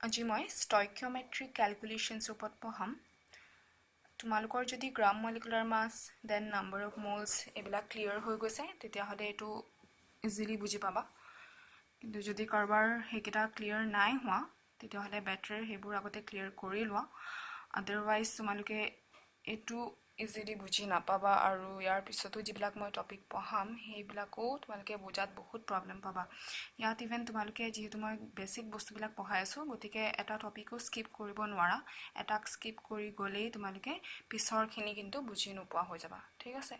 আজি মই stoichiometric calculations ওপৰত পঢ়াম তোমালোকৰ যদি gram molecular mass then number of moles এবিলাক ক্লিয়াৰ হৈ গৈছে তেতিয়া হলে এটো ইজিলি বুজি পাবা কিন্তু যদি কাৰবাৰ হেকিটা ক্লিয়াৰ নাই হোৱা তেতিয়া হলে বেটাৰ হেবোৰ আগতে ক্লিয়াৰ কৰি লোৱা আদাৰৱাইজ তোমালোকে এটো ইজিলি বুজি নাপাবা আৰু ইয়াৰ পিছতো যিবিলাক মই টপিক পঢ়াম হেবিলাকো তোমালোকে বুজাত বহুত প্ৰবলেম পাবা ইয়াত ইভেন তোমালোকে যেহেতু মই বেসিক বস্তুবিলাক পঢ়াই আছো গতিকে এটা টপিকও স্কিপ কৰিব নোৱাৰা এটাক স্কিপ কৰি গলেই তোমালোকে পিছৰখিনি কিন্তু বুজি নোপোৱা হৈ যাবা ঠিক আছে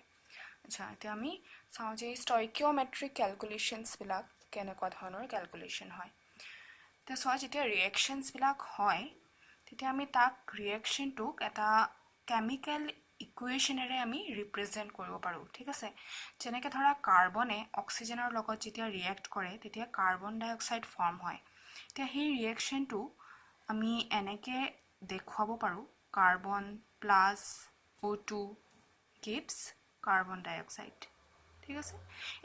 আচ্ছা এতিয়া আমি চাও যে stoichiometric calculations বিলাক কেনেকুৱা ধৰণৰ ক্যালকুলেশন হয় তে সহজ যেতিয়া ৰিঅ্যাকশনস বিলাক হয় তেতিয়া আমি তাক ৰিঅ্যাকশনটোক এটা কেমিক্যাল ইকুৱেশনেৰে আমি ৰিপ্ৰেজেন্ট কৰিব পাৰো ঠিক আছে যেনেকৈ ধৰা কাৰ্বনে অক্সিজেনৰ লগত যেতিয়া ৰিঅ্যাক্ট কৰে তেতিয়া কাৰ্বন ডাই অক্সাইড ফৰ্ম হয় তে সেই ৰিঅ্যাকশনটো আমি এনেকৈ দেখুৱাব পাৰো carbon plus O2 gives carbon ডাই অক্সাইড ঠিক আছে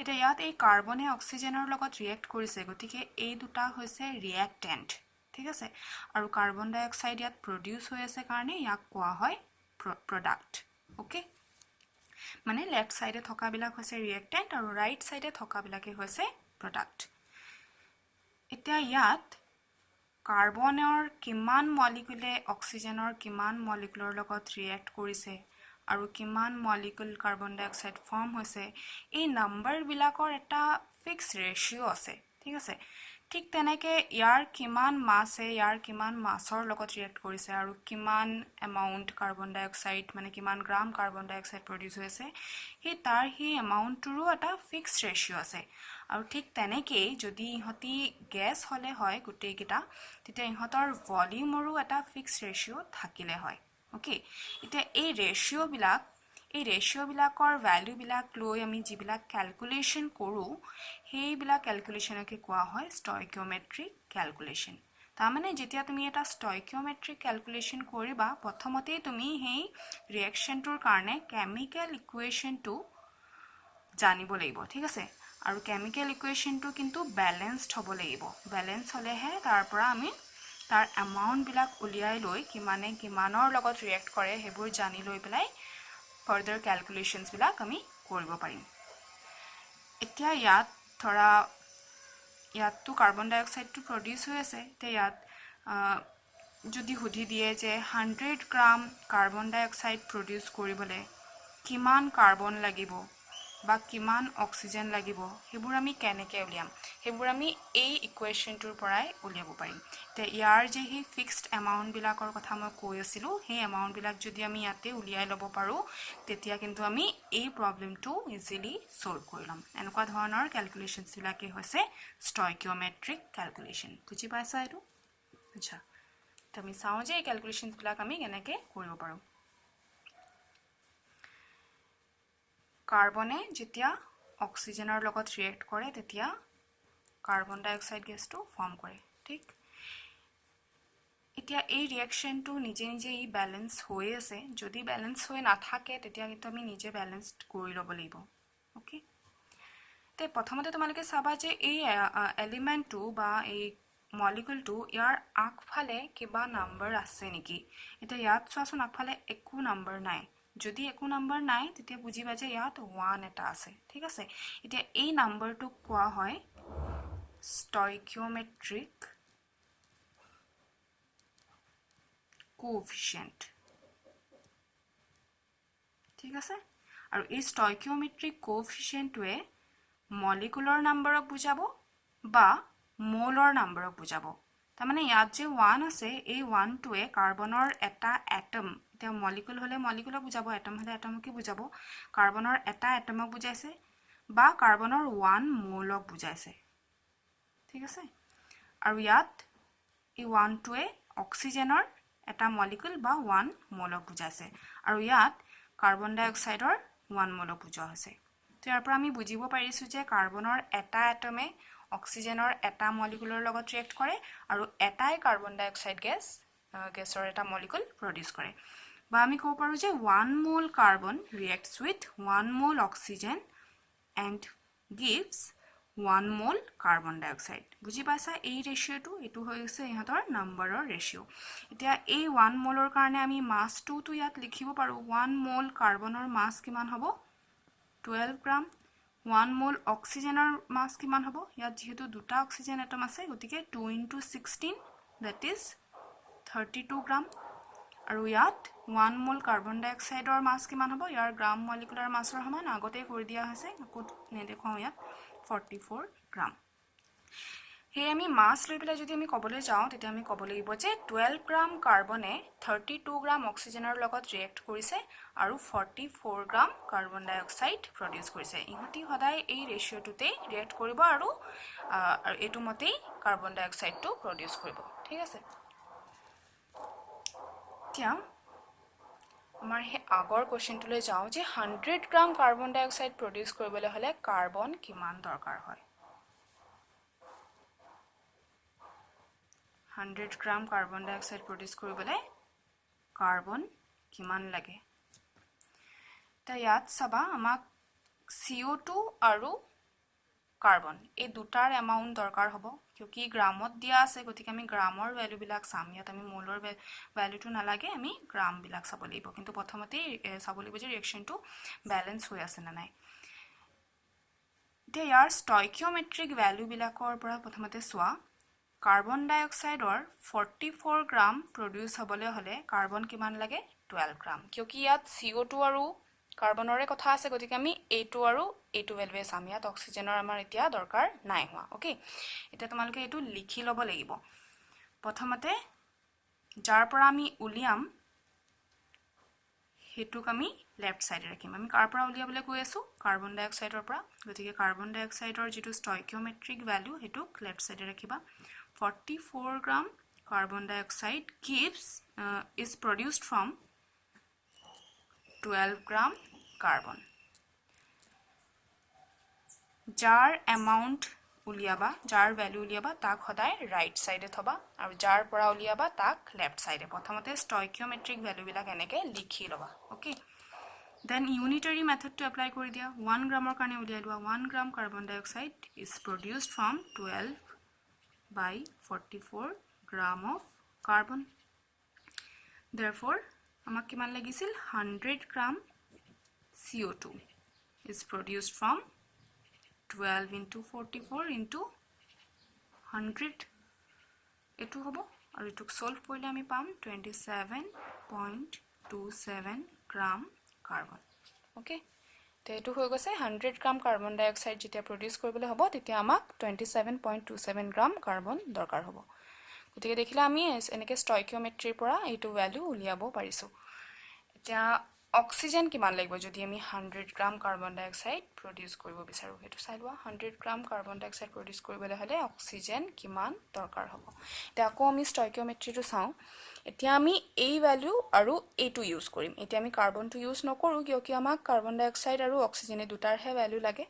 এটা ইয়াত এই কাৰ্বনে অক্সিজেনৰ লগত ৰিঅ্যাক্ট কৰিছে গতিকে এই দুটা হৈছে ৰিঅ্যাক্টেন্ট ঠিক আছে আৰু কাৰ্বন ডাই অক্সাইড ইয়াত প্ৰডিউস হৈ আছে কাৰণে ইয়াক কোৱা হয় প্ৰডাক্ট ওকে মানে লেফট সাইডে থকা বিলাক হৈছে ৰিঅ্যাক্টেন্ট আৰু ৰাইট সাইডে থকা বিলাকে হৈছে প্ৰডাক্ট এতিয়া ইয়াত কাৰ্বনৰ কিমান মলিকুলে অক্সিজেনৰ কিমান মলিকুলৰ লগত ৰিঅ্যাক্ট কৰিছে আৰু কিমান মলিকুল কাৰ্বন ডাই অক্সাইড ফৰ্ম হৈছে এই নাম্বাৰ বিলাকৰ এটা ফিক্স ৰেশিও আছে ঠিক আছে ঠিক তেনেকে ইয়াৰ কিমান মাছে ইয়াৰ কিমান মাছৰ লগত ৰিঅ্যাক্ট কৰিছে আৰু কিমান এমাউন্ট কাৰ্বন ডাই অক্সাইড মানে কিমান গ্ৰাম কাৰ্বন ডাই অক্সাইড প্ৰডিউস হৈছে হে তাৰ হে এমাউন্টৰো এটা ফিক্স ৰেশিও আছে আৰু ঠিক তেনেকে যদি ইহতি গ্যাস হলে হয় গুটেই কিটা তেতিয়া ইহতৰ ভলিউমৰো এটা ফিক্স ৰেশিও থাকিলে হয় ওকে এতিয়া এই ৰেশিও বিলাকৰ ভ্যালু বিলাক লৈ আমি যিবিলাক ক্যালকুলেশন কৰো হেইবিলাক ক্যালকুলেশনকে কোৱা হয় stoichiometric calculation তাৰ মানে যেতিয়া তুমি এটা stoichiometric calculation কৰিবা প্ৰথমতে তুমি হেই ৰিঅ্যাকশনটোৰ কাৰণে কেমিক্যাল ইকুৱেশনটো জানিব লাগিব ঠিক আছে আৰু কেমিক্যাল ইকুৱেশনটো কিন্তু ব্যালেন্সড হ'ব লাগিব ব্যালেন্স হলেহে তাৰ পৰা আমি তাৰ এমাউন্ট বিলাক উলিয়াই লৈ কিমানে কিমানৰ লগত ৰিঅ্যাক্ট কৰে হেবোৰ জানি লৈ পেলাই ফাৰ্দাৰ ক্যালকুলেশনস বিলাক আমি কৰিব পাৰিম এতিয়া ইয়াত ধৰা ইয়াতটো কাৰ্বন ডাই অক্সাইডটো প্ৰডিউস হৈ আছে তে ইয়াত যদি হুধি দিয়ে যে 100 গ্ৰাম কাৰ্বন ডাই অক্সাইড প্ৰডিউস কৰিবলৈ কিমান কাৰ্বন লাগিব বা কিমান অক্সিজেন লাগিব হেবোৰ আমি কেনেকৈ উলিয়াম হেবোৰ আমি এই ইকুৱেশনটোৰ পৰাই উলিয়াব পাৰিম তে ইয়াৰ যে হি ফিক্সড এমাউন্ট বিলাকৰ কথা মই কৈ আছিলো সেই এমাউন্ট বিলাক যদি আমি ইয়াতে উলিয়াই লব পাৰো তেতিয়া কিন্তু আমি এই প্ৰবলেমটো ইজিলি সলভ কৰি লম এনেকুৱা ধৰণৰ ক্যালকুলেশনস বিলাকে হৈছে stoichiometric calculation বুজি পাইছা এটো আচ্ছা তুমি চাও যে ক্যালকুলেশনস বিলাক আমি কেনেকৈ কৰিব পাৰো কাৰ্বনে যেতিয়া অক্সিজেনৰ লগত ৰিঅ্যাক্ট কৰে তেতিয়া কাৰ্বন ডাই অক্সাইড গেছটো ফৰ্ম কৰে ঠিক এতিয়া এই ৰিঅ্যাকশনটো নিজে নিজে ই ব্যালেন্স হৈ আছে যদি ব্যালেন্স হৈ নাথাকে তেতিয়া কিন্তু আমি নিজে ব্যালেন্সড কৰি ল'ব লাগিব ওকে তে প্ৰথমতে তোমালোকে চাবা যে এই এলিমেন্টটো বা এই মলিকুলটো ইয়াৰ আগফালে কিবা নাম্বাৰ আছে নেকি এটা ইয়াত চোৱাচোন আগফালে একো নাম্বাৰ নাই যদি একো নাম্বাৰ নাই তেতিয়া বুজিবা যে ইয়াত 1 এটা আছে ঠিক আছে এতিয়া এই নাম্বাৰটো কোৱা হয় stoichiometric coefficient ঠিক আছে আৰু এই stoichiometric coefficientটোৱে মলিকুলাৰ নাম্বাৰক বুজাব বা মোলৰ নাম্বাৰক বুজাব তাৰ মানে ইয়াত যে 1 আছে এই 1 টোৱে কাৰ্বনৰ এটা এটম এটা মলিকুল হলে মলিকুলক বুজাব এটম হলে এটমকে বুজাব কাৰ্বনৰ এটা এটমক বুজাইছে বা কাৰ্বনৰ 1 মোলক বুজাইছে ঠিক আছে আৰু ইয়াত এই 1 টোৱে অক্সিজেনৰ এটা মলিকুল বা 1 মোলক বুজাইছে আৰু ইয়াত কাৰ্বন ডাই অক্সাইডৰ 1 মোলক বুজোৱা হৈছে তো ইয়াৰ পৰা আমি বুজিব পাৰিছো যে কাৰ্বনৰ এটা এটমে অক্সিজেনৰ এটা মলিকুলৰ লগত ৰিঅ্যাক্ট কৰে আৰু এটাই কাৰ্বন ডাই অক্সাইড গেছৰ এটা মলিকুল প্ৰডিউস কৰে বা আমি ক'ব পাৰো যে 1 মোল কাৰ্বন reacts with 1 মোল oxygen and gives 1 mole carbon dioxide বুজি পাইছা এই ৰেশিওটো এটো হৈছে ইহঁতৰ নম্বৰৰ ৰেশিও এতিয়া এই 1 মোলৰ কাৰণে আমি মাছটো তো ইয়াত লিখিব পাৰো 1 মোল কাৰ্বনৰ মাছ কিমান হ'ব 12 গ্ৰাম 1 মোল অক্সিজেনৰ মাছ কিমান হ'ব ইয়াত যেহেতু দুটা অক্সিজেন এটম আছে গতিকে 2 * 16 that is 32 গ্ৰাম আৰু ইয়াত 1 মোল কাৰ্বন ডাইঅক্সাইডৰ মাছ কিমান হ'ব ইয়াৰ গ্ৰাম মলিকুলাৰ মাছৰ সমান আগতে কৰি দিয়া হৈছে আকৌ নেদেখাও ইয়াত 44 গ্ৰাম হে আমি মাছ লৈ পেলাই যদি আমি কবলৈ যাওঁ তেতিয়া আমি ক'ব লাগিব যে 12 গ্ৰাম কাৰ্বনে 32 গ্ৰাম অক্সিজেনৰ লগত ৰিয়েক্ট কৰিছে আৰু 44 গ্ৰাম কাৰ্বন ডাইঅক্সাইড প্ৰডিউস কৰিছে ইহঁতি সদায় এই ৰেশিওটোতে ৰিয়েক্ট কৰিব আৰু এটো মতেই কাৰ্বন ডাইঅক্সাইডটো প্ৰডিউস কৰিব ঠিক আছে এতিয়া আমাৰ হে আগৰ কোৱেশ্চনটোলৈ যাওঁ যে 100 গ্ৰাম কাৰ্বন ডাইঅক্সাইড প্ৰডিউস কৰিবলৈ হলে কাৰ্বন কিমান দৰকাৰ হয় 100 গ্ৰাম কাৰ্বন ডাইঅক্সাইড প্ৰডিউস কৰিবলৈ কাৰ্বন কিমান লাগে তা ইয়াত সবা আমাক CO2 আৰু কাৰ্বন এই দুটাৰ এমাউন্ট দৰকাৰ হ'ব কিউকি গ্ৰামত দিয়া আছে গতিকে আমি গ্ৰামৰ ভ্যালু বিলাক চাম ইয়াত আমি মোলৰ ভ্যালুটো নালাগে আমি গ্ৰাম বিলাক চাব লাগিব কিন্তু প্ৰথমতে চাব লাগিব যে ৰিঅ্যাকচনটো ব্যালেন্স হৈ আছে না নাই ইয়াৰ স্টয়কিওমেট্ৰিক ভ্যালু বিলাকৰ পৰা প্ৰথমতে চোৱা কাৰ্বন ডাইঅক্সাইডৰ 44 গ্ৰাম প্ৰডিউস হ'বলৈ হলে কাৰ্বন কিমান লাগে 12 গ্ৰাম কিউকি ইয়াত CO2 আৰু কাৰ্বনৰে কথা আছে গতিকে আমি A2 আৰু A2 ভ্যালুৱে চাম ইয়াত অক্সিজেনৰ আমাৰ এতিয়া দৰকাৰ নাই হোৱা ওকে এতিয়া তোমালোকে এটো লিখি লব লাগিব প্ৰথমতে যাৰ পৰা আমি উলিয়াম হেতুক আমি লেফট সাইডে ৰাখিম আমি কাৰ পৰা উলিয়াবলৈ কৈ আছো কাৰ্বন ডাইঅক্সাইডৰ পৰা গতিকে কাৰ্বন ডাইঅক্সাইডৰ যেটো স্টয়কিওমেট্ৰিক ভ্যালু হেতুক লেফট সাইডে ৰাখিবা 44 gram carbon dioxide is produced from 12 gram carbon jar amount উলিয়াবা jar value উলিয়াবা তাক সদায় right side এ থবা আৰু jar পৰা উলিয়াবা তাক left side এ প্ৰথমতে stoichiometric value বিলাক এনেকে লিখি লবা okay then unitary method to apply কৰি দিয়া 1 গ্ৰামৰ কাৰণে উলিয়াই লোৱা 1 gram carbon dioxide is produced from 12 by 44 gram of carbon therefore আমাক কিমান লাগিছিল 100 gram CO2 is produced from 12 into 44 into 100 এটো হ'ব আৰু এটোক সলভ কৰিলে আমি পাম 27.27 গ্ৰাম কাৰ্বন ওকে তে এটো হৈ গৈছে 100 গ্ৰাম কাৰ্বন ডাইঅক্সাইড যেতিয়া প্ৰডিউস কৰিবলৈ হ'ব তেতিয়া আমাক 27.27 গ্ৰাম কাৰ্বন দৰকাৰ হ'ব গতিকে দেখিলা আমি এনেকে স্টয়কিওমেট্ৰিৰ পৰা এটো ভ্যালু উলিয়াব পাৰিছো এতিয়া অক্সিজেন কিমান লাগিব যদি আমি 100 গ্ৰাম কাৰ্বন ডাইঅক্সাইড প্ৰডিউস কৰিব বিচাৰো হেতু চাই লোৱা 100 গ্ৰাম কাৰ্বন ডাইঅক্সাইড প্ৰডিউস কৰিবলৈ হলে অক্সিজেন কিমান দৰকাৰ হ'ব এতিয়া আকৌ আমি স্টয়কিওমেট্ৰিটো চাও এতিয়া আমি এই ভ্যালু আৰু এটো ইউজ কৰিম এতিয়া আমি কাৰ্বনটো ইউজ নকৰো কিয়কি আমাক কাৰ্বন ডাইঅক্সাইড আৰু অক্সিজেন দুটাৰ হে ভ্যালু লাগে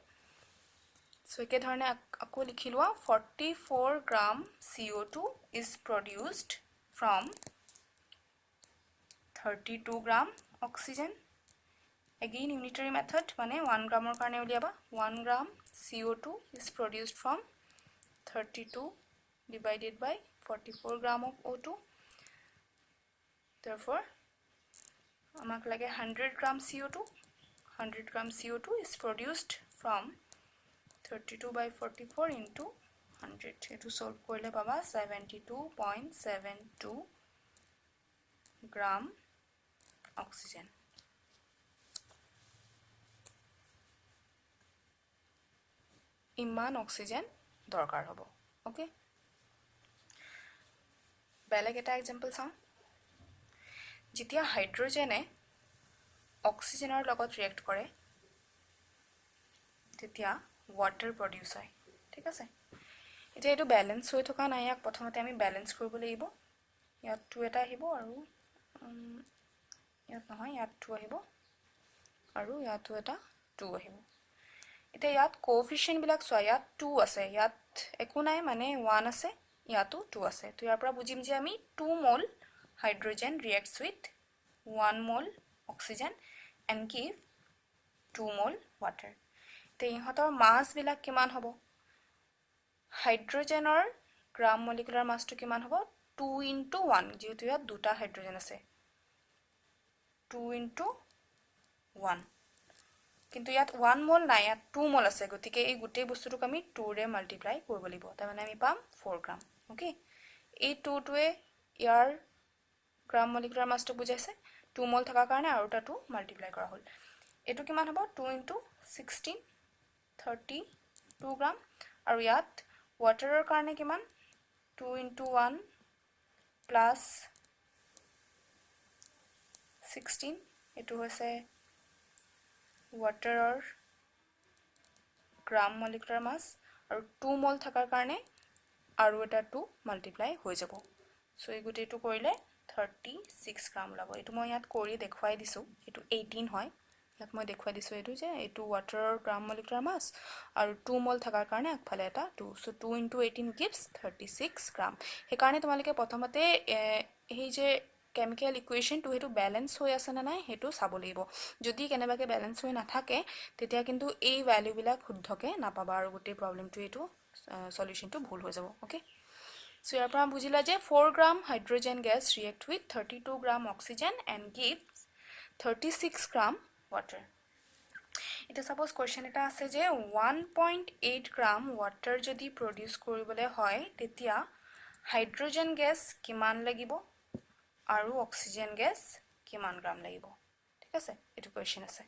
সো একে ধৰণে আকৌ লিখি লোৱা 44 gram CO2 is produced from 32 gram oxygen again unitary method মানে 1 গ্ৰামৰ কাৰণে উলিয়াবা 1 গ্ৰাম CO2 is produced from 32 divided by 44 gram of O2 therefore আমাক লাগে 100 gram CO2 100 gram CO2 is produced from 32 by 44 into 100 এটো সলভ কৰিলে পাবা 72.72 গ্ৰাম অক্সিজেন ইমান oxygen দৰকাৰ হ'ব ওকে বেলেগ এটা এক্সাম্পল চাও যেতিয়া হাইড্ৰোজেনে অক্সিজেনৰ লগত ৰিয়েক্ট কৰে তেতিয়া ওয়াটাৰ প্ৰডিউস হয় ঠিক আছে এতিয়া এটো ব্যালেন্স হৈ থকা নাই ইয়াক প্ৰথমতে আমি ব্যালেন্স কৰিব লাগিব ইয়াত 2 এটা আহিব আৰু ইয়াত নহয় ইয়াত 2 আহিব আৰু ইয়াতো এটা 2 আহিব এতিয়া ইয়াত কোএফিশিয়েন্ট বিলাক চোৱা ইয়াত 2 আছে ইয়াত একো নাই মানে 1 আছে ইয়াতো 2 আছে তো ইয়াৰ পৰা বুজিম যে আমি 2 মোল হাইড্ৰোজেন reacts with 1 মোল অক্সিজেন and give 2 মোল water তে ইহঁতৰ মাস বিলাক কিমান হ'ব হাইড্ৰোজেনৰ গ্ৰাম মলিকুলাৰ মাছটো কিমান হ'ব 2 * 1 যেহেতু ইয়াত দুটা হাইড্ৰোজেন আছে 2 * 1 কিন্তু ইয়াত 1 মোল নাই ইয়াত 2 মোল আছে গতিকে এই গোটেই বস্তুটোক আমি 2 ৰে মাল্টিপ্লাই কৰিব লাগিব তাৰ মানে আমি পাম 4 গ্ৰাম ওকে এই 2 টোৱে ইয়াৰ গ্ৰাম মলিকুলাৰ মাছটো বুজাইছে 2 মোল থকা কাৰণে আৰু এটা 2 মাল্টিপ্লাই কৰা হ'ল এটো কিমান হ'ব 2 * 16 32 গ্ৰাম আৰু ইয়াত ওয়াটাৰৰ কাৰণে কিমান 2 * 1 প্লাস 16 এটো হৈছে ওয়াটাৰৰ গ্ৰাম মলিকুলাৰ মাছ আৰু 2 মোল থাকাৰ কাৰণে আৰু এটা 2 মাল্টিপ্লাই হৈ যাব সো এই গুটেটো কৰিলে 36 গ্ৰাম ওলাব এটো মই ইয়াত কৰি দেখুৱাই দিছো এটো 18 হয় ইয়াত মই দেখুৱাই দিছো এটো যে এটো ওয়াটাৰৰ গ্ৰাম মলিকুলাৰ মাছ আৰু 2 মোল থাকাৰ কাৰণে আগফালে এটা 2 সো 2 * 18 gives 36 গ্ৰাম সেই কাৰণে তোমালকে প্ৰথমতে এই যে কেমিক্যাল ইকুয়েশন টু হেতু ব্যালেন্স হৈ আছে না নাই হেতু চাব লাগিব যদি কেনেবাকে ব্যালেন্স হৈ নাথাকে তেতিয়া কিন্তু এই ভ্যালু বিলাক শুদ্ধকে নাপাবা আৰু গোটেই প্ৰবলেমটো এটো সলিউশনটো ভুল হৈ যাব ওকে সো ইয়াৰ পৰা বুজিলা যে 4 gram hydrogen gas react with 32 gram oxygen and gives 36 gram water এটা সাপোজ কোশ্চেন এটা আছে যে 1.8 গ্ৰাম ওয়াটাৰ যদি প্ৰডিউস কৰিবলে হয় তেতিয়া হাইড্ৰোজেন গ্যাস কিমান লাগিব আৰু অক্সিজেন গ্যাস কিমান গ্ৰাম লাগিব ঠিক আছে এটো কোশ্চেন আছে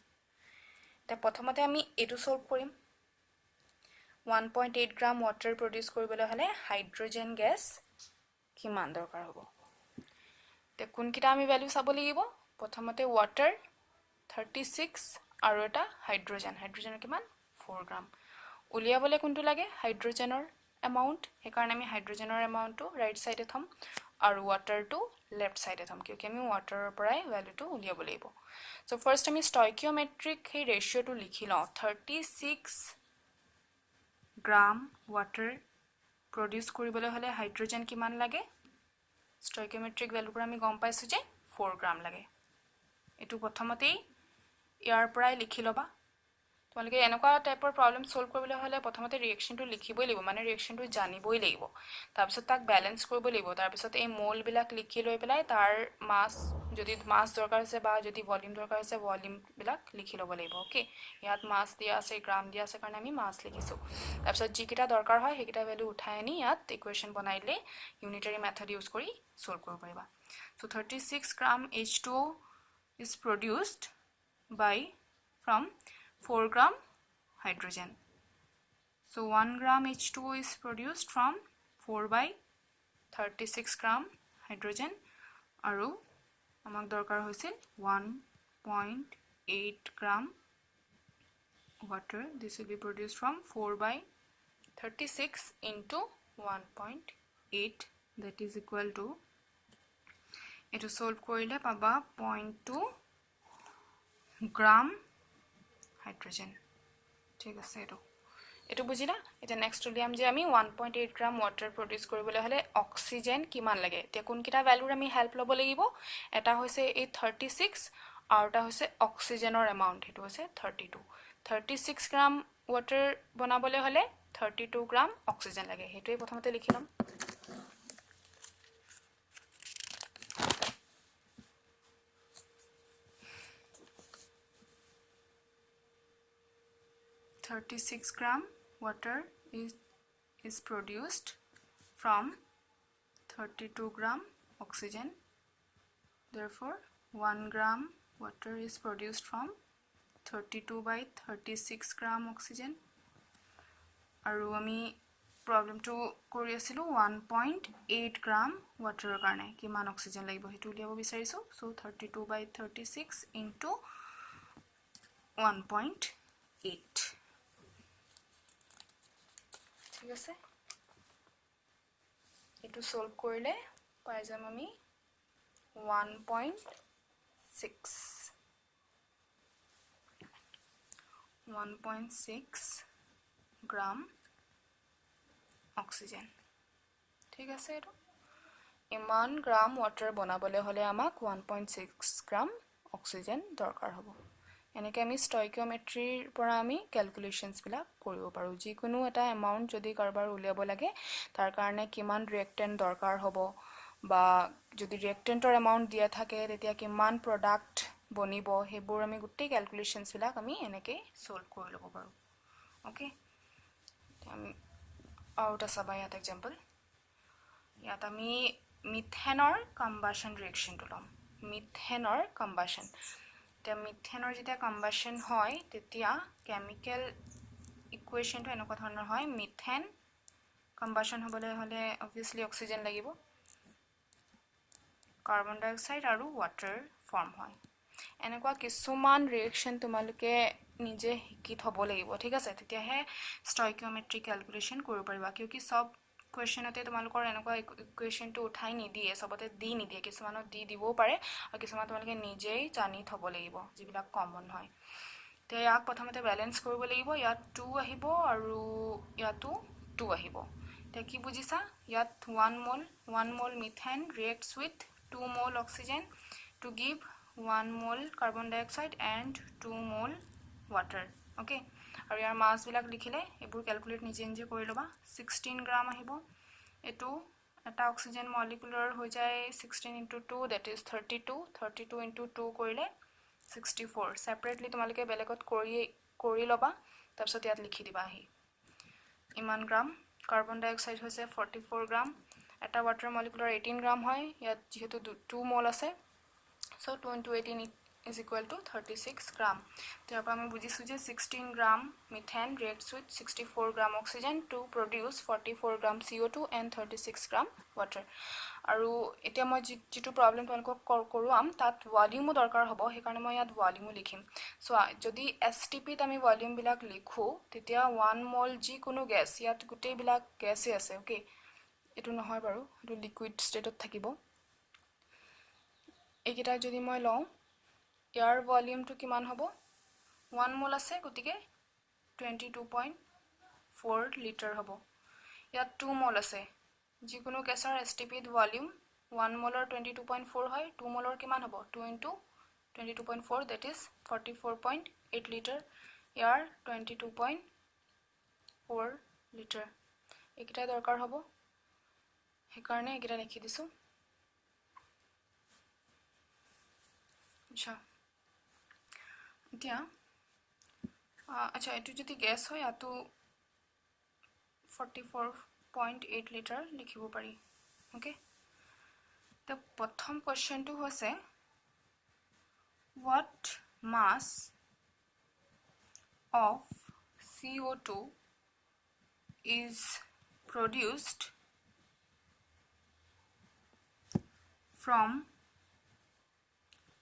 তে প্ৰথমতে আমি এটো সলভ কৰিম 1.8 গ্ৰাম ওয়াটাৰ প্ৰডিউস কৰিবলৈ হলে হাইড্ৰোজেন গ্যাস কিমান দৰকাৰ হ'ব তে কোনকিটা আমি ভ্যালু চাব লাগিব প্ৰথমতে ওয়াটাৰ 36 আৰু এটা হাইড্ৰোজেনৰ কিমান 4 গ্ৰাম উলিয়াবলে কোনটো লাগে হাইড্ৰোজেনৰ এমাউন্ট হে কাৰণে আমি হাইড্ৰোজেনৰ এমাউন্টটো ৰাইট সাইডে থম আৰু ওয়াটাৰটো লেফট সাইডে থম কিয় আমি ওয়াটাৰৰ পৰাই ভ্যালুটো উলিয়াব লাগিব সো ফাৰ্স্ট আমি স্টয়কিওমেট্ৰিক হে ৰেশিওটো লিখি লওঁ 36 গ্ৰাম ওয়াটাৰ প্ৰডিউস কৰিবলৈ হলে হাইড্ৰোজেন কিমান লাগে স্টয়কিওমেট্ৰিক ভ্যালু পৰা আমি গম পাইছো যে 4 গ্ৰাম লাগে এটো প্ৰথমতেই ইয়াৰ পৰাই লিখি লবা তোমালকে এনেকুৱা টাইপৰ প্ৰবলেম সলভ কৰিবলৈ হলে প্ৰথমতে ৰিঅ্যাকশনটো লিখিবই লাগিব মানে ৰিঅ্যাকশনটো জানিবই লাগিব তাৰ পিছত তাক ব্যালেন্স কৰিব লাগিব তাৰ পিছত এই মোল বিলাক লিখি লৈ পেলাই তাৰ মাস যদি মাস দৰকাৰ আছে বা যদি ভলিউম দৰকাৰ আছে ভলিউম বিলাক লিখি লব লাগিব ওকে ইয়াত মাস দিয়া আছে গ্ৰাম দিয়া আছে কাৰণে আমি মাস লিখিছো তাৰ পিছত যি কিটা দৰকাৰ হয় হেকিটা ভ্যালু উঠাই আনি ইয়াত ইকুয়েশন বনাইলে ইউনিটাৰী মেথড ইউজ কৰি সলভ কৰিব পাৰিবা so 36 gram H2O is produced by from 4 gram hydrogen. So 1 gram H2O is produced from 4 by 36 gram hydrogen. Aru amak dorkar hoisil 1.8 gram water. This will be produced from 4 by 36 into 1.8 that is equal to eto solve korile paba 0.2 gram hydrogen ঠিক আছে এটো বুজিলা এটা next উলিয়াম যে আমি 1.8 গ্ৰাম water produce কৰিবলৈ হলে অক্সিজেন কিমান লাগে তে কোন কিটা ভ্যালুৰ আমি হেল্প লব লাগিব এটা হৈছে এই 36 আৰু এটা হৈছে অক্সিজেনৰ এমাউন্ট হেতু হৈছে 36 গ্ৰাম ওয়াটাৰ বনাবলৈ হলে 32 গ্ৰাম অক্সিজেন লাগে হেতুই প্ৰথমতে লিখি লম 36 gram water is produced from 32 gram oxygen. Therefore, 1 gram water is produced from 32 by 36 gram oxygen. Aru ami problem to kori asilu 1.8 gram water karne kiman oxygen lagibo hetu uliabo bisarisu. So 32 by 36 into 1.8. ঠিক আছে এটো solve কৰিলে পাই যাম আমি 1.6 গ্ৰাম oxygen ঠিক আছে এটো ইমান গ্ৰাম ওয়াটাৰ বনাবলে হলে আমাক 1.6 গ্ৰাম অক্সিজেন দৰকাৰ হ'ব এনেকৈ আমি ষ্টয়কিওমেট্ৰিৰ পৰা আমি ক্যালকুলেশনছবিলাক কৰিব পাৰোঁ যিকোনো এটা এমাউণ্ট যদি কাৰোবাৰ উলিয়াব লাগে তাৰ কাৰণে কিমান ৰিয়েক্টেণ্ট দৰকাৰ হ'ব বা যদি ৰিয়েক্টেণ্টৰ এমাউণ্ট দিয়া থাকে তেতিয়া কিমান প্ৰডাক্ট বনিব সেইবোৰ আমি গোটেই ক্যালকুলেশনছবিলাক আমি এনেকৈ সলভ কৰি ল'ব পাৰোঁ ওকে আমি আৰু এটা চাবা ইয়াত এক্সাম্পল ইয়াত আমি মিথেনৰ কম্বাশ্যন ৰিয়েকশ্যনটো ল'ম মিথেনৰ কম্বাশ্যন এতিয়া মিথেনৰ যেতিয়া কম্বাশ্যন হয় তেতিয়া কেমিকেল ইকুৱেশ্যনটো এনেকুৱা ধৰণৰ হয় মিথেন কম্বাশ্যন হ'বলৈ হ'লে অবভিয়াছলি অক্সিজেন লাগিব কাৰ্বন ডাই অক্সাইড আৰু ৱাটাৰ ফৰ্ম হয় এনেকুৱা কিছুমান ৰিয়েকশ্যন তোমালোকে নিজে শিকি থ'ব লাগিব ঠিক আছে তেতিয়াহে ষ্টয়কিওমেট্ৰিক ক্যালকুলেশন কৰিব পাৰিবা কিউকি সব কুৱেশ্যনতে তোমালোকৰ এনেকুৱা ইকুৱেশ্যনটো উঠাই নিদিয়ে সবতে দি নিদিয়ে কিছুমানত দি দিবও পাৰে আৰু কিছুমান তোমালোকে নিজেই জানি থ'ব লাগিব যিবিলাক কমন হয় তে ইয়াক প্ৰথমতে বেলেন্স কৰিব লাগিব ইয়াত 2 আহিব আৰু ইয়াতো 2 আহিব তে কি বুজিছা ইয়াত 1 mole methane reacts with 2 mole oxygen to give 1 mole carbon dioxide and 2 mole water okay আৰু ইয়াৰ মাছ বিলাক লিখিলে এবোৰ ক্যালকুলেট নিজে নিজে কৰি লবা 16 গ্ৰাম আহিব এটো এটা অক্সিজেন মলিকুলাৰ হৈ যায় 16 * 2 that is 32 * 2 কৰিলে 64 সেপাৰেটলি তোমালোকে বেলেগত কৰি লবা তাৰপিছত ইয়াত লিখি দিবা আহি ইমান গ্ৰাম কাৰ্বন ডাই অক্সাইড হৈছে 44 গ্ৰাম এটা ওয়াটাৰ মলিকুলাৰ 18 গ্ৰাম হয় ইয়াত যেহেতু 2 মোল আছে so 2 * 18 is equal to 36 গ্ৰাম তাৰ পৰা আমি বুজিছো যে 16 gram methane reacts with 64 gram oxygen to produce 44 gram CO2 and 36 gram water আৰু এতিয়া মই যেটো প্ৰবলেম তোমালোকক কৰোৱাম তাত ভলিউমো দৰকাৰ হ'ব সেই কাৰণে মই ইয়াত ভলিউমো লিখিম সো যদি এসটিপি ত আমি ভলিউম বিলাক লিখো তেতিয়া 1 মোল যি কোনো গ্যাস ইয়াত গোটেই বিলাক গ্যাসে আছে ওকে এটো নহয় বাৰু এটো লিকুইড ষ্টেটত থাকিব এইকেইটা যদি মই লওঁ ইয়াৰ ভলিউমটো কিমান হ'ব 1 মোল আছে গতিকে 22.4 লিটাৰ হ'ব ইয়াত 2 মোল আছে যিকোনো গ্যাসৰ এসটিপি ত ভলিউম 1 মোলৰ 22.4 হয় 2 মোলৰ কিমান হ'ব 2 * 22.4 that is 44.8 litre year 22.4 litre এইকেইটা দৰকাৰ হ'ব সেই কাৰণে এইকেইটা লিখি দিছো আচ্ছা এতিয়া আচ্ছা এটো যদি গ্যাস হয় আটো 44.8 লিটাৰ লিখিব পাৰি ওকে তো প্ৰথম কোৱেশ্চনটো হৈছে what mass of CO2 is produced from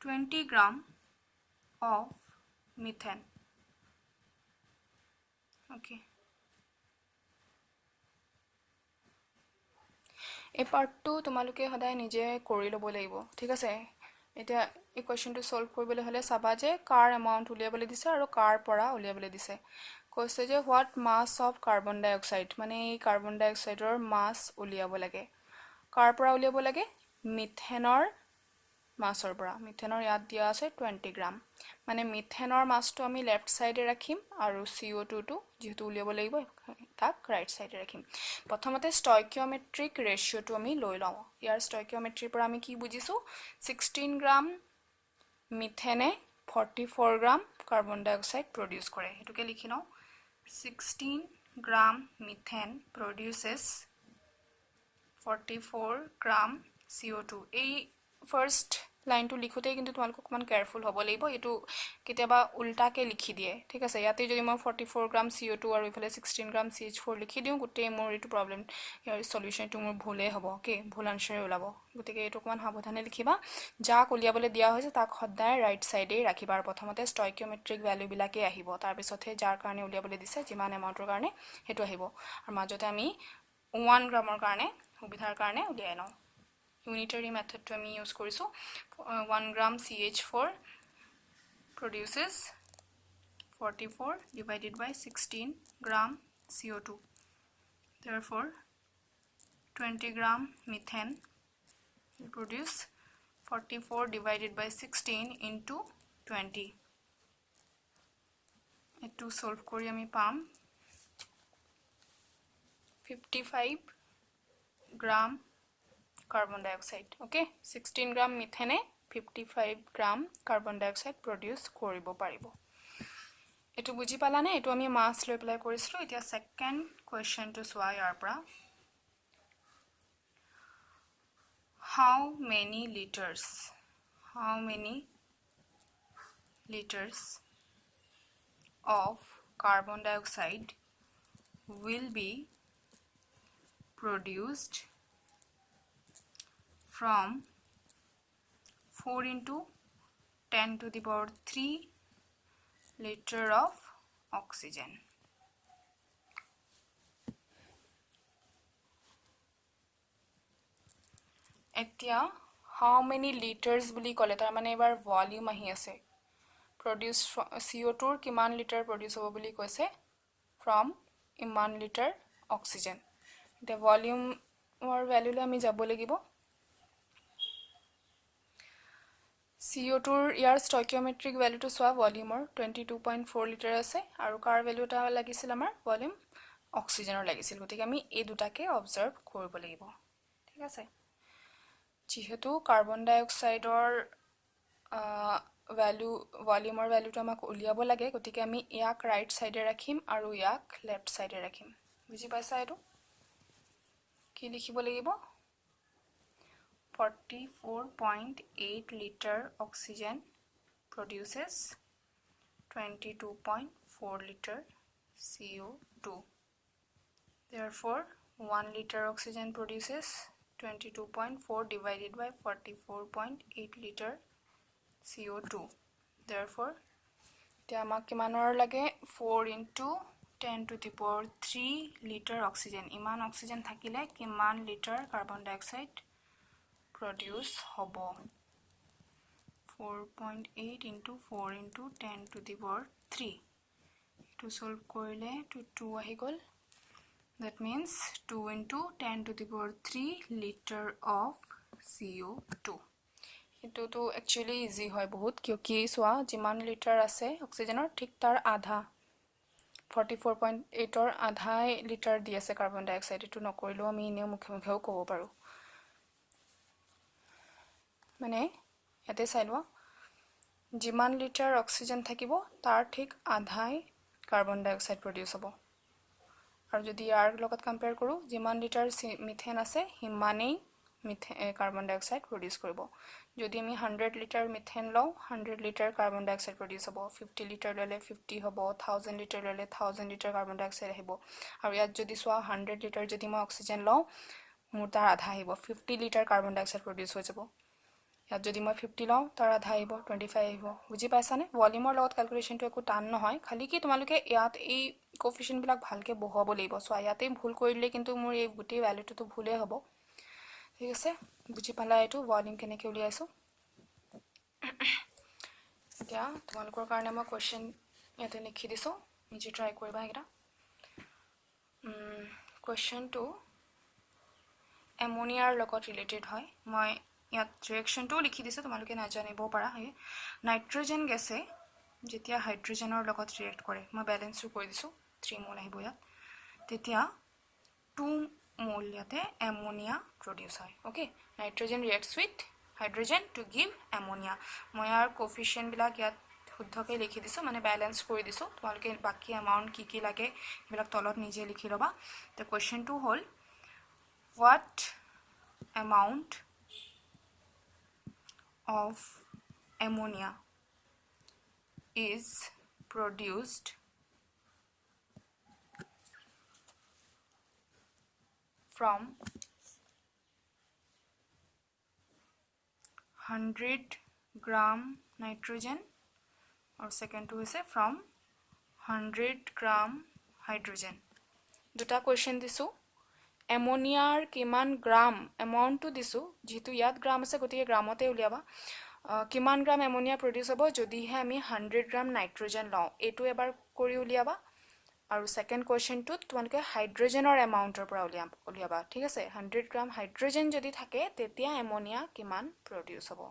20 gram of methane okay এই পাৰ্টটো তোমালোকে সদায় নিজে কৰি ল'ব লাগিব ঠিক আছে এটা ইকুৱেশ্যনটো সলভ কৰিবলৈ হলে চাবা যে কাৰ এমাউন্ট উলিয়াবলৈ দিছে আৰু কাৰ পৰা উলিয়াবলৈ দিছে কৈছে যে হোৱাট মাস অফ কাৰ্বন ডাই অক্সাইড মানে এই কাৰ্বন ডাই অক্সাইডৰ মাস উলিয়াব লাগে কাৰ পৰা উলিয়াব লাগে মিথেনৰ মাছৰ পৰা মিথেনৰ ইয়াত দিয়া আছে 20 গ্ৰাম মানে মিথেনৰ মাছটো আমি লেফট সাইডে ৰাখিম আৰু CO2 টো যেহেতু উলিয়াব লাগিব তাক ৰাইট সাইডে ৰাখিম প্ৰথমতে ষ্টয়কিওমেট্ৰিক ৰেশিওটো আমি লৈ লওঁ ইয়াৰ ষ্টয়কিওমেট্ৰিৰ পৰা আমি কি বুজিছো 16 গ্ৰাম মিথেনে 44 গ্ৰাম কাৰ্বন ডাই অক্সাইড প্ৰডিউস কৰে এটোকে লিখি লওঁ 16 gram methane produces 44 gram CO2 এই ফার্স্ট লাইনটো লিখোতে কিন্তু তোমালোক অকমান কেয়ারফুল হ'ব লাগিব এটো কেতিয়াবা উল্টাকে লিখি দিয়ে ঠিক আছে ইয়াতে যদি মই 44 গ্ৰাম CO2 আৰু ইফালে 16 গ্ৰাম CH4 লিখি দিও গোটেই মোৰ এটো প্ৰবলেম ইয়াৰ সলিউশনটো মোৰ ভুলে হ'ব ওকে ভুল আনসাৰ ওলাব গতিকে এটো অকমান সাবধানে লিখিবা যাক উলিয়াবলৈ দিয়া হৈছে তাক সদায় ৰাইট সাইডে ৰাখিবা আৰু প্ৰথমতে ষ্টয়কিওমেট্ৰিক ভ্যালু বিলাকে আহিব তাৰ পিছতহে যাৰ কাৰণে উলিয়াবলৈ দিছে যিমান এমাউন্টৰ কাৰণে হেতু আহিব আৰু মাজতে আমি 1 গ্ৰামৰ কাৰণে সুবিধাৰ কাৰণে উলিয়াই লওঁ unitary method to আমি use কৰিছো 1 gram CH4 produces 44 divided by 16 gram CO2 therefore 20 gram methane will produce 44 divided by 16 into 20 এটো সলভ কৰি আমি পাম 55 গ্ৰাম কাৰ্বন ডাইঅক্সাইড ওকে 16 গ্ৰাম মিথেনে 55 গ্ৰাম কাৰ্বন ডাইঅক্সাইড প্ৰডিউস কৰিব পাৰিব এটো বুজি পালানে এটো আমি মাস লৈ এপ্লাই কৰিছিলো এতিয়া সেকেন্ড কোৱেশ্চন টু সোৱা ইয়াৰ পৰা how many liters of carbon dioxide will be produced from 4 into 10 to the power 3 liter of oxygen. এতিয়া how many liters বুলি কলে তাৰ মানে এবাৰ ভলিউম আহি আছে produce CO2 কিমান লিটাৰ produce হ'ব বুলি কৈছে from ইমান লিটাৰ oxygen এতিয়া ভলিউমৰ ভ্যালুলৈ আমি যাব লাগিব CO2 ইয়াৰ স্টয়কিওমেট্ৰিক ভ্যালুটো সোৱা ভলিউমৰ 22.4 লিটাৰ আছে আৰু কাৰ ভ্যালুটা লাগিছিল আমাৰ ভলিউম অক্সিজেনৰ লাগিছিল গতিকে আমি এই দুটাকে অবজাৰ্ভ কৰিব লাগিব ঠিক আছে যেহেতু কাৰ্বন ডাইঅক্সাইডৰ ভ্যালু ভলিউমৰ ভ্যালুটো আমাক উলিয়াব লাগে গতিকে আমি ইয়াক ৰাইট সাইডে ৰাখিম আৰু ইয়াক লেফট সাইডে ৰাখিম বুজি পাইছা এটো কি লিখিব লাগিব 44.8 liter oxygen produces 22.4 liter CO2 therefore 1 liter oxygen produces 22.4 divided by 44.8 liter CO2 therefore এতিয়া আমাক কিমানৰ লাগে 4 into 10 to the power 3 liter oxygen ইমান অক্সিজেন থাকিলে কিমান litre carbon dioxide produce hobo 4.8 into 4 into 10 to the power 3 to solve korile to 2 ahi gol that means 2 into 10 to the power 3 liter of CO2 ito to actually easy hoy bahut kyunki soa jiman liter ase oxygenor thik tar adha 44.8 or adha liter di ase carbon dioxide ito nokorilo ami ine mukhe mukheo kobo paru মানে এতে চাইলৱা জিমান litre oxygen থাকিব তাৰ ঠিক আধাই carbon dioxide produce হ'ব আৰু যদি ইয়াৰ লগত কম্পেয়াৰ কৰো জিমান লিটাৰ মিথেন আছে হিমানেই কাৰ্বন ডাইঅক্সাইড প্ৰডিউস কৰিব যদি আমি 100 লিটাৰ মিথেন লও 100 লিটাৰ কাৰ্বন ডাইঅক্সাইড প্ৰডিউস হ'ব 50 লিটাৰ ললে 50 হ'ব 1000 লিটাৰ ললে 1000 লিটাৰ কাৰ্বন ডাইঅক্সাইড আহিব আৰু ইয়াত যদি সোৱা 100 লিটাৰ যদি মই অক্সিজেন লও মোৰ তাৰ আধা আহিব 50 লিটাৰ কাৰ্বন ডাইঅক্সাইড প্ৰডিউস হৈ যাব ইয়াত যদি মই 50 লও তাৰ আধা আহিব 25 আহিব বুজি পাইছানে ভলিউমৰ লগত ক্যালকুলেশনটো একো টান নহয় খালি কি তোমালোকে ইয়াত এই কোএফিশিয়েন্ট বিলাক ভালকে বহাব লাগিব সো ইয়াতে ভুল কৰিলে কিন্তু মোৰ এই গুটি ভ্যালুটো ভুলে হ'ব ঠিক আছে বুজি পালা এটো ভলিউম কেনেকৈ উলিয়াইছো এতিয়া তোমালোকৰ কাৰণে মই কোৱেশ্চন ইয়াতে লিখি দিছো নিজে ট্ৰাই কৰিবা এটা কোৱেশ্চনটো এমোনিয়াৰ লগত ৰিলেটেড হয় মই ইয়াত ৰিঅ্যাকশনটো লিখি দিছো তোমালোকে না জানিব পাৰা হয় নাইট্ৰজেন গেছে যেতিয়া হাইড্ৰোজেনৰ লগত ৰিঅ্যাক্ট কৰে মই ব্যালেন্সটো কৰি দিছো 3 মোল আহিব ইয়াত তেতিয়া 2 মোল ইয়াতে এমোনিয়া প্ৰডিউস হয় okay nitrogen reacts with hydrogen to give ammonia মই আৰ কোএফিশিয়েন্ট বিলাক ইয়াত শুদ্ধকে লিখি দিছো মানে ব্যালেন্স কৰি দিছো তোমালোকে বাকি এমাউন্ট কি লাগে এবিলাক তলত নিজে লিখি লবা the question to hall what amount of ammonia is produced from 100 gram nitrogen or second to is from 100 gram hydrogen দুটা কোৱেশ্চন দিছো এমোনিয়াৰ কিমান গ্ৰাম এমাউন্টটো দিছো যেহেতু ইয়াত গ্ৰাম আছে গতিকে গ্ৰামতে উলিয়াবা কিমান গ্ৰাম এমোনিয়া প্ৰডিউস হ'ব যদিহে আমি 100 গ্ৰাম নাইট্ৰজেন লওঁ এটো এবাৰ কৰি উলিয়াবা আৰু সেকেন্ড কোৱেশ্চনটোত তোমালোকে হাইড্ৰোজেনৰ এমাউন্টৰ পৰা উলিয়াবা ঠিক আছে 100 গ্ৰাম হাইড্ৰোজেন যদি থাকে তেতিয়া এমোনিয়া কিমান প্ৰডিউস হ'ব